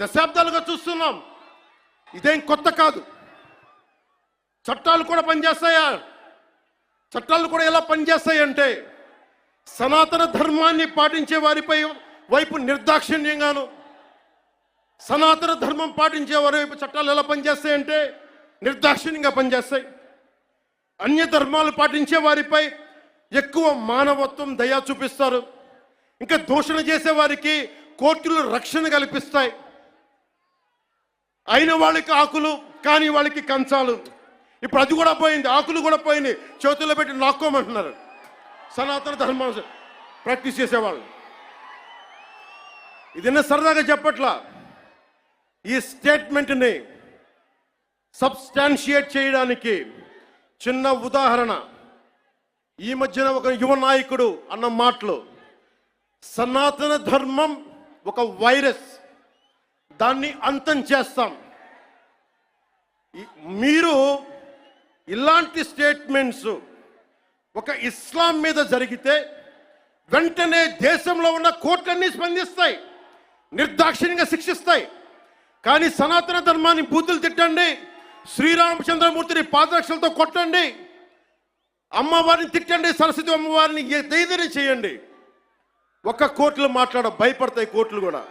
దశాబ్దాలుగా చూస్తున్నాం. ఇదేం కొత్త కాదు. చట్టాలు కూడా పనిచేస్తాయా? చట్టాలు కూడా ఎలా పనిచేస్తాయంటే సనాతన ధర్మాన్ని పాటించే వారిపై వైపు నిర్దాక్షిణ్యంగాను, సనాతన ధర్మం పాటించే వారి వైపు చట్టాలు ఎలా పనిచేస్తాయంటే నిర్దాక్షిణ్యంగా పనిచేస్తాయి. అన్య ధర్మాలు పాటించే వారిపై ఎక్కువ మానవత్వం, దయ చూపిస్తారు. ఇంకా దూషణ చేసే వారికి కోర్టులు రక్షణ కల్పిస్తాయి. అయిన వాళ్ళకి ఆకులు, కాని వాళ్ళకి కంచాలు. ఇప్పుడు అది కూడా పోయింది, ఆకులు కూడా పోయింది. చేతుల్లో పెట్టి నాక్కోమంటున్నారు సనాతన ధర్మం ప్రాక్టీస్ చేసేవాళ్ళు. ఇదన్నా సరదాగా చెప్పట్లా. ఈ స్టేట్మెంట్ని సబ్స్టాన్షియేట్ చేయడానికి చిన్న ఉదాహరణ. ఈ మధ్యన ఒక యువ నాయకుడు అన్న మాటలు, సనాతన ధర్మం ఒక వైరస్, దాన్ని అంతం చేస్తాం. మీరు ఇలాంటి స్టేట్మెంట్స్ ఒక ఇస్లాం మీద జరిగితే వెంటనే దేశంలో ఉన్న కోర్టులన్నీ స్పందిస్తాయి, నిర్దాక్షిణ్యంగా శిక్షిస్తాయి. కానీ సనాతన ధర్మాన్ని బూతులు తిట్టండి, శ్రీరామచంద్రమూర్తిని పాదరక్షలతో కొట్టండి, అమ్మవారిని తిట్టండి, సరస్వతి అమ్మవారిని ఏదైనా చేయండి, ఒక్క కోర్టులు భయపడతాయి కోర్టులు కూడా.